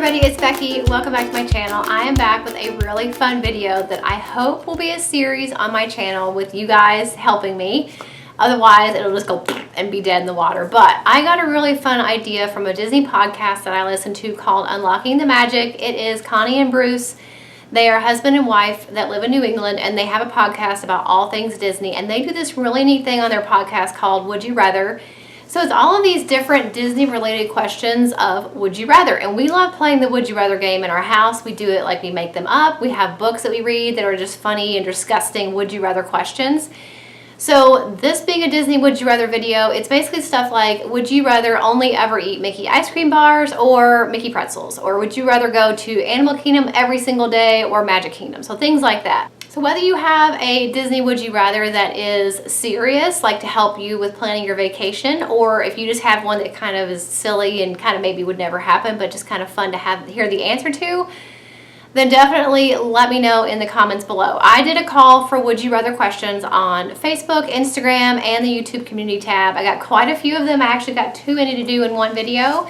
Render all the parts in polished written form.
everybody, it's Becky. Welcome back to my channel. I am back with a really fun video that I hope will be a series on my channel with you guys helping me. Otherwise, it'll just go and be dead in the water. But I got a really fun idea from a Disney podcast that I listen to called Unlocking the Magic. It is Connie and Bruce. They are husband and wife that live in New England, and they have a podcast about all things Disney. And they do this really neat thing on their podcast called Would You Rather? So it's all of these different Disney-related questions of would you rather. And we love playing the Would You Rather game in our house. We do it like we make them up. We have books that we read that are just funny and disgusting Would You Rather questions. So this being a Disney Would You Rather video, it's basically stuff like, would you rather only ever eat Mickey ice cream bars or Mickey pretzels? Or would you rather go to Animal Kingdom every single day or Magic Kingdom? So things like that. So whether you have a Disney Would You Rather that is serious, like to help you with planning your vacation, or if you just have one that kind of is silly and kind of maybe would never happen, but just kind of fun to hear the answer to, then definitely let me know in the comments below. I did a call for Would You Rather questions on Facebook, Instagram, and the YouTube community tab. I got quite a few of them. I actually got too many to do in one video.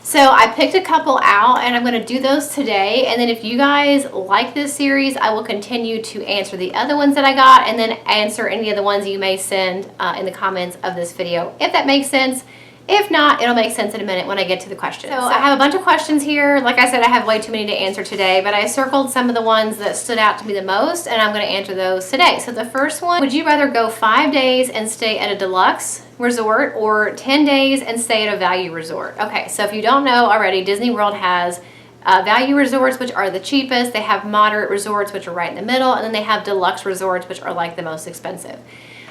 So I picked a couple out and I'm going to do those today. And then if you guys like this series, I will continue to answer the other ones that I got and then answer any of the ones you may send in the comments of this video, if that makes sense. If not, it'll make sense in a minute when I get to the questions. So I have a bunch of questions here. Like I said, I have way too many to answer today, but I circled some of the ones that stood out to me the most, and I'm going to answer those today. So the first one, would you rather go 5 days and stay at a deluxe resort or 10 days and stay at a value resort? Okay, so if you don't know already, Disney World has value resorts, which are the cheapest. They have moderate resorts, which are right in the middle, and then they have deluxe resorts, which are like the most expensive.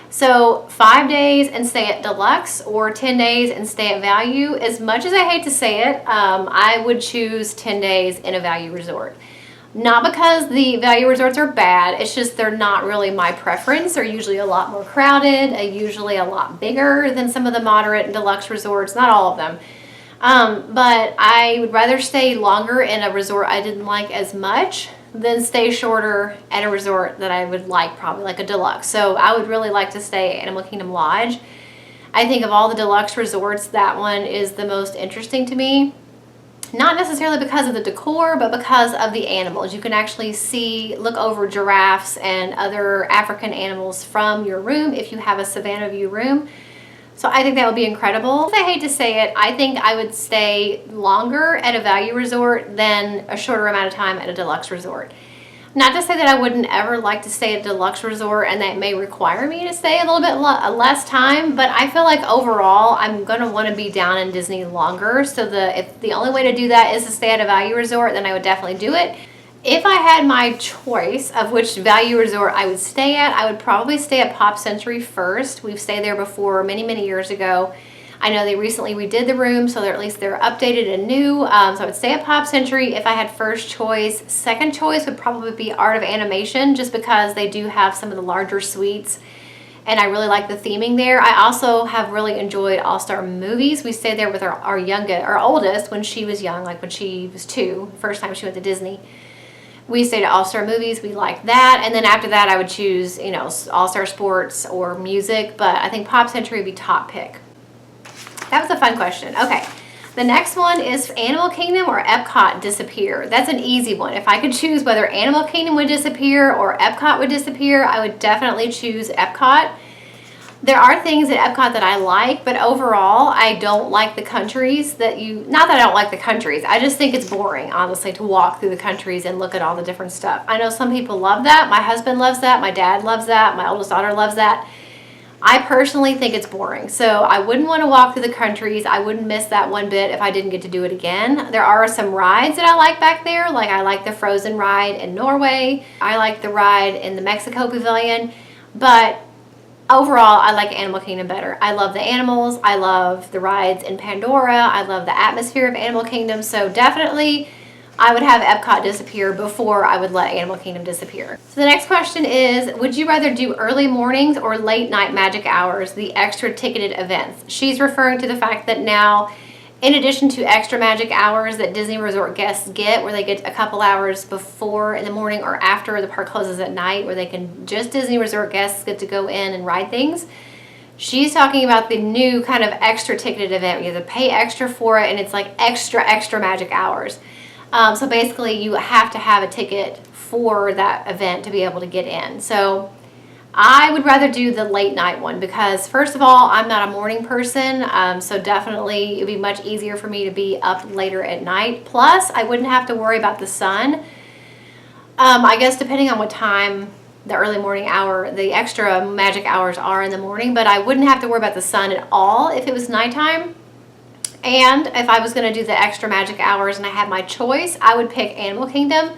So 5 days and stay at deluxe or 10 days and stay at value. As much as I hate to say it, I would choose 10 days in a value resort. Not because the value resorts are bad, it's just they're not really my preference. They're usually a lot more crowded, usually a lot bigger than some of the moderate and deluxe resorts, not all of them. But I would rather stay longer in a resort I didn't like as much than stay shorter at a resort that I would like, probably like a deluxe. So I would really like to stay at Animal Kingdom Lodge. I think of all the deluxe resorts, that one is the most interesting to me. Not necessarily because of the decor, but because of the animals. You can actually look over giraffes and other African animals from your room if you have a Savannah View room. So I think that would be incredible. I hate to say it, I think I would stay longer at a value resort than a shorter amount of time at a deluxe resort. Not to say that I wouldn't ever like to stay at a deluxe resort and that may require me to stay a little bit less time, but I feel like overall I'm going to want to be down in Disney longer. So if the only way to do that is to stay at a value resort, then I would definitely do it. If I had my choice of which value resort I would stay at, I would probably stay at Pop Century first. We've stayed there before many, many years ago. I know they recently redid the room, so at least they're updated and new. So I would stay at Pop Century if I had first choice. Second choice would probably be Art of Animation, just because they do have some of the larger suites. And I really like the theming there. I also have really enjoyed All-Star Movies. We stayed there with our oldest when she was young, like when she was 2, first time she went to Disney. We stayed at All-Star Movies. We liked that. And then after that, I would choose, All-Star Sports or music. But I think Pop Century would be top pick. That was a fun question. Okay. The next one is Animal Kingdom or Epcot disappear. That's an easy one. If I could choose whether Animal Kingdom would disappear or Epcot would disappear, I would definitely choose Epcot. There are things at Epcot that I like, but overall, I don't like the countries not that I don't like the countries, I just think it's boring, honestly, to walk through the countries and look at all the different stuff. I know some people love that. My husband loves that. My dad loves that. My oldest daughter loves that. I personally think it's boring. So I wouldn't want to walk through the countries. I wouldn't miss that one bit if I didn't get to do it again. There are some rides that I like back there. Like I like the Frozen ride in Norway. I like the ride in the Mexico Pavilion. But overall, I like Animal Kingdom better. I love the animals. I love the rides in Pandora. I love the atmosphere of Animal Kingdom. So definitely, I would have Epcot disappear before I would let Animal Kingdom disappear. So the next question is, would you rather do early mornings or late night magic hours, the extra ticketed events? She's referring to the fact that now, in addition to extra magic hours that Disney Resort guests get, where they get a couple hours before in the morning or after the park closes at night, where just Disney Resort guests get to go in and ride things. She's talking about the new kind of extra ticketed event. You have to pay extra for it, and it's like extra magic hours. So basically you have to have a ticket for that event to be able to get in. So I would rather do the late night one because first of all, I'm not a morning person. So definitely it'd be much easier for me to be up later at night. Plus I wouldn't have to worry about the sun. I guess depending on what time the early morning hour, the extra magic hours are in the morning, but I wouldn't have to worry about the sun at all if it was nighttime. And if I was going to do the extra magic hours and I had my choice, I would pick Animal Kingdom,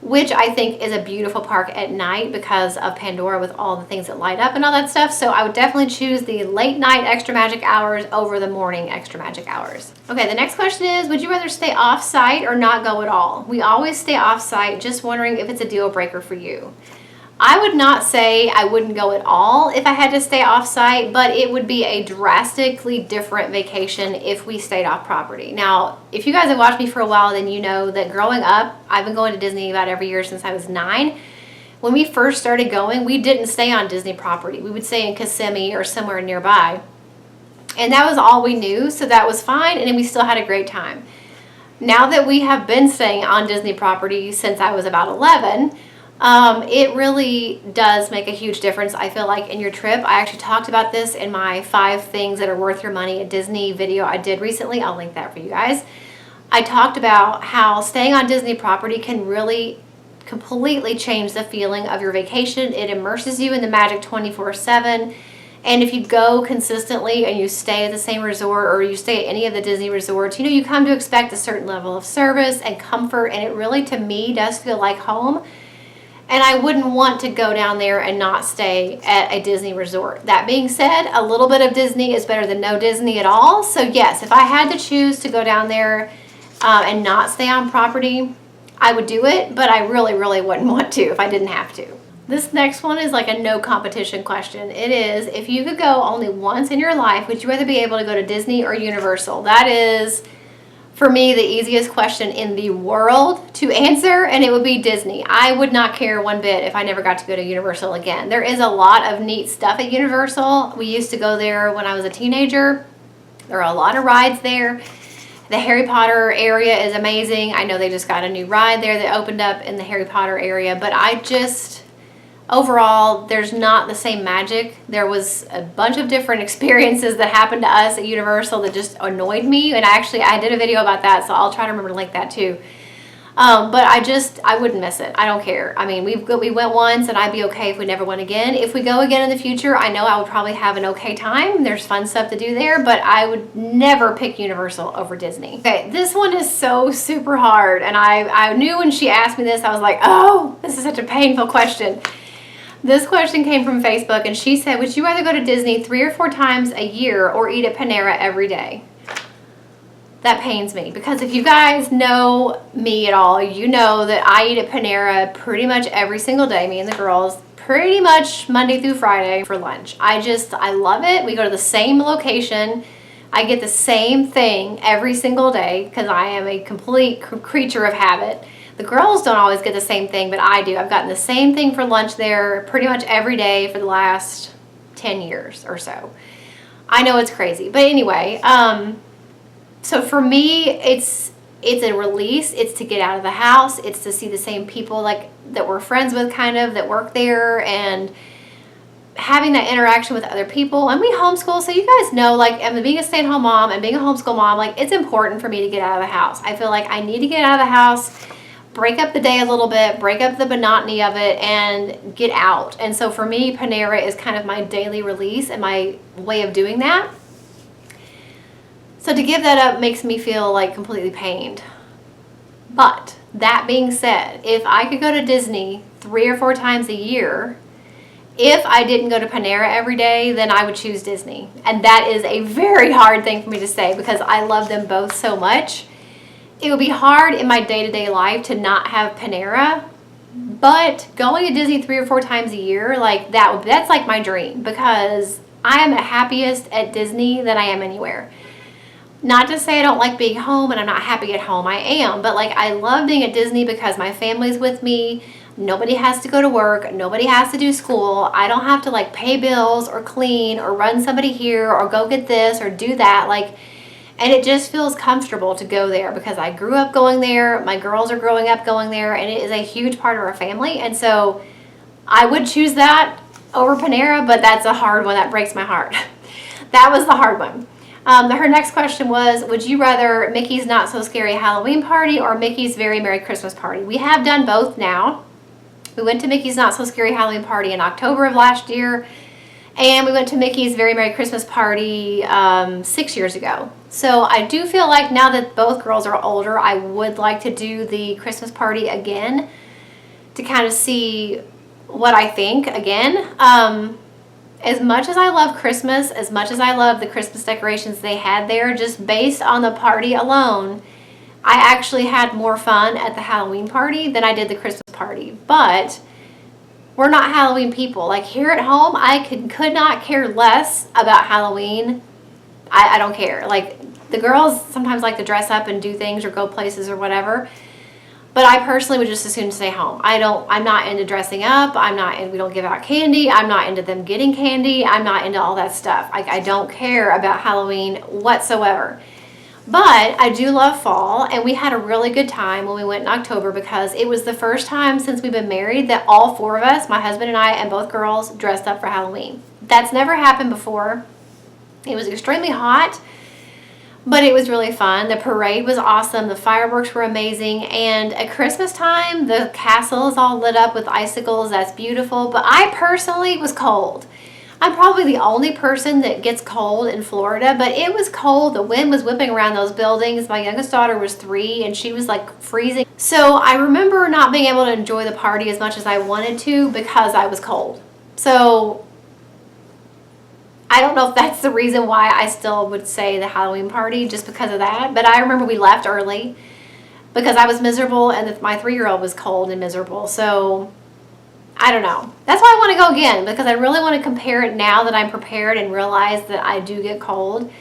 which I think is a beautiful park at night because of Pandora with all the things that light up and all that stuff. So I would definitely choose the late night extra magic hours over the morning extra magic hours. Okay, the next question is, would you rather stay off site or not go at all? We always stay off site, just wondering if it's a deal breaker for you. I would not say I wouldn't go at all if I had to stay off site, but it would be a drastically different vacation if we stayed off property. Now, if you guys have watched me for a while, then you know that growing up, I've been going to Disney about every year since I was 9. When we first started going, we didn't stay on Disney property. We would stay in Kissimmee or somewhere nearby. And that was all we knew, so that was fine, and we still had a great time. Now that we have been staying on Disney property since I was about 11, it really does make a huge difference, I feel like, in your trip. I actually talked about this in my 5 things that are worth your money at Disney video I did recently. I'll link that for you guys. I talked about how staying on Disney property can really completely change the feeling of your vacation. It immerses you in the magic 24/7. And if you go consistently and you stay at the same resort or you stay at any of the Disney resorts, you know, you come to expect a certain level of service and comfort. And it really, to me, does feel like home. And I wouldn't want to go down there and not stay at a Disney resort. That being said, a little bit of Disney is better than no Disney at all. So yes, if I had to choose to go down there and not stay on property, I would do it. But I really, really wouldn't want to if I didn't have to. This next one is like a no competition question. It is, if you could go only once in your life, would you rather be able to go to Disney or Universal? That is, for me, the easiest question in the world to answer, and it would be Disney. I would not care one bit if I never got to go to Universal again. There is a lot of neat stuff at Universal. We used to go there when I was a teenager. There are a lot of rides there. The Harry Potter area is amazing. I know they just got a new ride there that opened up in the Harry Potter area, but overall, there's not the same magic. There was a bunch of different experiences that happened to us at Universal that just annoyed me. And I did a video about that, so I'll try to remember to link that too. But I wouldn't miss it. I don't care. I mean, we went once and I'd be okay if we never went again. If we go again in the future, I know I would probably have an okay time. There's fun stuff to do there, but I would never pick Universal over Disney. Okay, this one is so super hard. And I knew when she asked me this, I was like, oh, this is such a painful question. This question came from Facebook, and she said, would you rather go to Disney 3 or 4 times a year or eat at Panera every day? That pains me, because if you guys know me at all, you know that I eat at Panera pretty much every single day, me and the girls, pretty much Monday through Friday for lunch. I love it. We go to the same location. I get the same thing every single day because I am a complete creature of habit. The girls don't always get the same thing, but I do. I've gotten the same thing for lunch there pretty much every day for the last 10 years or so. I know it's crazy. But anyway, so for me, it's a release. It's to get out of the house. It's to see the same people like that we're friends with kind of that work there and having that interaction with other people. And we homeschool, so you guys know, like, I'm being a stay-at-home mom and being a homeschool mom, like, it's important for me to get out of the house. I feel like I need to get out of the house, break up the day a little bit, break up the monotony of it, and get out. And so for me, Panera is kind of my daily release and my way of doing that. So to give that up makes me feel like completely pained. But that being said, if I could go to Disney 3 or 4 times a year, if I didn't go to Panera every day, then I would choose Disney. And that is a very hard thing for me to say because I love them both so much. It would be hard in my day-to-day life to not have Panera, but going to Disney 3 or 4 times a year, like that's like my dream because I am the happiest at Disney than I am anywhere. Not to say I don't like being home and I'm not happy at home. I am, but like I love being at Disney because my family's with me. Nobody has to go to work. Nobody has to do school. I don't have to like pay bills or clean or run somebody here or go get this or do that. Like, And it just feels comfortable to go there because I grew up going there. My girls are growing up going there, and it is a huge part of our family. And so I would choose that over Panera, but that's a hard one. That breaks my heart. That was the hard one. Her next question was, would you rather Mickey's Not So Scary Halloween Party or Mickey's Very Merry Christmas Party? We have done both now. We went to Mickey's Not So Scary Halloween Party in October of last year, and we went to Mickey's Very Merry Christmas Party 6 years ago. So I do feel like now that both girls are older, I would like to do the Christmas party again to kind of see what I think again. As much as I love Christmas, as much as I love the Christmas decorations they had there, just based on the party alone, I actually had more fun at the Halloween party than I did the Christmas party. But we're not Halloween people. Like here at home, I could not care less about Halloween. I don't care. Like the girls sometimes like to dress up and do things or go places or whatever. But I personally would just as soon stay home. I'm not into dressing up. We don't give out candy. I'm not into them getting candy. I'm not into all that stuff. Like I don't care about Halloween whatsoever. But I do love fall, and we had a really good time when we went in October because it was the first time since we've been married that all four of us, my husband and I and both girls, dressed up for Halloween. That's never happened before. It was extremely hot, but it was really fun. The parade was awesome. The fireworks were amazing. And at Christmas time, the castle is all lit up with icicles. That's beautiful. But I personally was cold. I'm probably the only person that gets cold in Florida, but it was cold. The wind was whipping around those buildings. My youngest daughter was 3, and she was like freezing. So I remember not being able to enjoy the party as much as I wanted to because I was cold. So I don't know if that's the reason why I still would say the Halloween party, just because of that. But I remember we left early because I was miserable and my 3-year-old was cold and miserable. So I don't know. That's why I want to go again, because I really want to compare it now that I'm prepared and realize that I do get cold.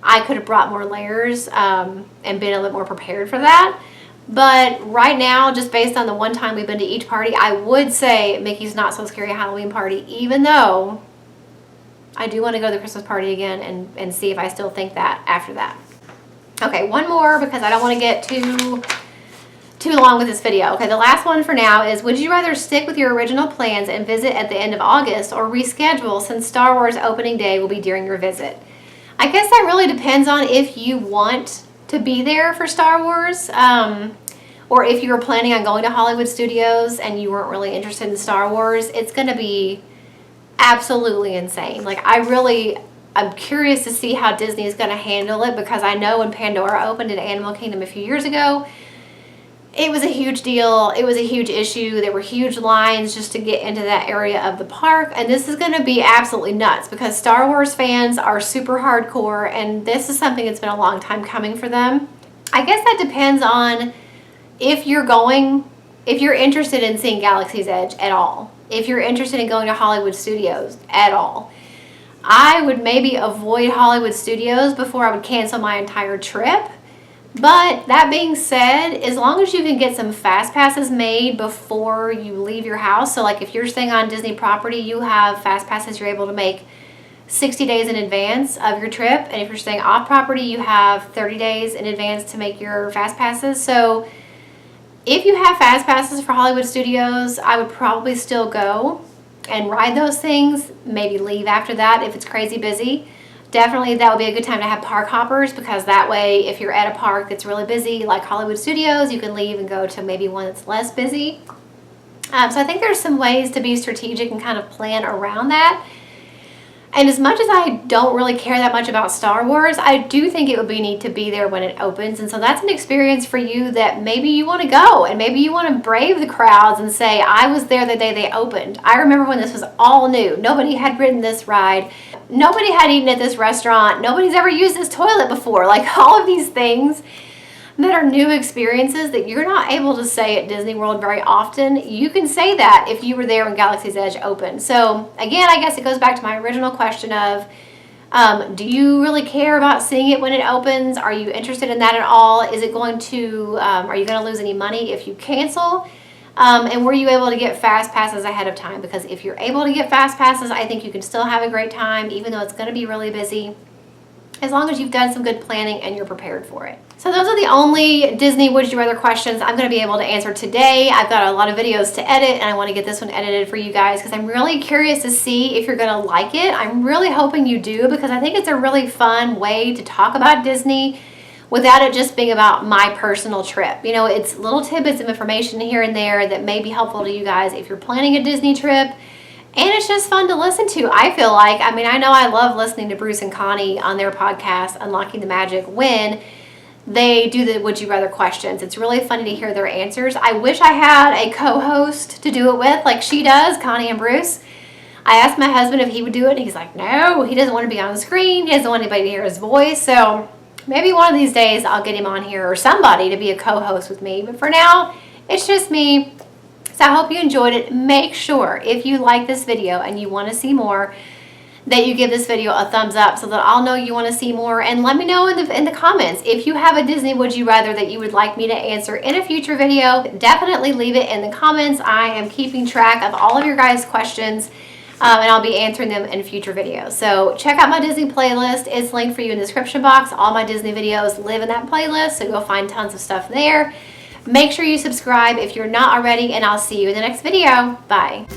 I could have brought more layers and been a little bit more prepared for that. But right now, just based on the one time we've been to each party, I would say Mickey's Not So Scary Halloween Party, even though I do want to go to the Christmas party again and see if I still think that after that. Okay, one more because I don't want to get too long with this video. Okay, the last one for now is, would you rather stick with your original plans and visit at the end of August or reschedule since Star Wars opening day will be during your visit? I guess that really depends on if you want to be there for Star Wars or if you were planning on going to Hollywood Studios and you weren't really interested in Star Wars. It's going to be absolutely insane. Like I'm curious to see how Disney is going to handle it, because I know when Pandora opened at Animal Kingdom a few years ago, it was a huge deal. It was a huge issue. There were huge lines just to get into that area of the park. And this is going to be absolutely nuts because Star Wars fans are super hardcore, and this is something that's been a long time coming for them. I guess that depends on if you're interested in seeing Galaxy's Edge at all. If you're interested in going to Hollywood Studios at all. I would maybe avoid Hollywood Studios before I would cancel my entire trip. But that being said, as long as you can get some fast passes made before you leave your house, so like if you're staying on Disney property, you have fast passes you're able to make 60 days in advance of your trip. And if you're staying off property, you have 30 days in advance to make your fast passes. So if you have fast passes for Hollywood Studios, I would probably still go and ride those things, maybe leave after that if it's crazy busy. Definitely that would be a good time to have park hoppers, because that way if you're at a park that's really busy like Hollywood Studios, you can leave and go to maybe one that's less busy. So I think there's some ways to be strategic and kind of plan around that. And as much as I don't really care that much about Star Wars, I do think it would be neat to be there when it opens. And so that's an experience for you that maybe you want to go, and maybe you want to brave the crowds and say, I was there the day they opened. I remember when this was all new. Nobody had ridden this ride. Nobody had eaten at this restaurant. Nobody's ever used this toilet before. Like all of these things that are new experiences that you're not able to say at Disney World very often. You can say that if you were there when Galaxy's Edge opened. So again, I guess it goes back to my original question of, do you really care about seeing it when it opens? Are you interested in that at all? Is it going to, are you going to lose any money if you cancel? And were you able to get fast passes ahead of time? Because if you're able to get fast passes, I think you can still have a great time, even though it's going to be really busy. as long as you've done some good planning and you're prepared for it. So those are the only Disney Would You Rather questions I'm going to be able to answer today. I've got a lot of videos to edit, and I want to get this one edited for you guys because I'm really curious to see if you're going to like it. I'm really hoping you do, because I think it's a really fun way to talk about Disney without it just being about my personal trip. You know, it's little tidbits of information here and there that may be helpful to you guys if you're planning a Disney trip. And it's just fun to listen to, I feel like. I mean, I know I love listening to Bruce and Connie on their podcast, Unlocking the Magic, when they do the Would You Rather questions. It's really funny to hear their answers. I wish I had a co-host to do it with, like she does, Connie and Bruce. I asked my husband if he would do it, and he's like, no, he doesn't want to be on the screen. He doesn't want anybody to hear his voice. So maybe one of these days I'll get him on here, or somebody to be a co-host with me. But for now, it's just me. So I hope you enjoyed it. Make sure, if you like this video and you want to see more, that you give this video a thumbs up so that I'll know you want to see more. And let me know in the comments if you have a Disney Would You Rather that you would like me to answer in a future video. Definitely leave it in the comments. I am keeping track of all of your guys' questions, and I'll be answering them in future videos. So check out my Disney playlist. It's linked for you in the description box. All my Disney videos live in that playlist, so you'll find tons of stuff there. Make sure you subscribe if you're not already, and I'll see you in the next video. Bye.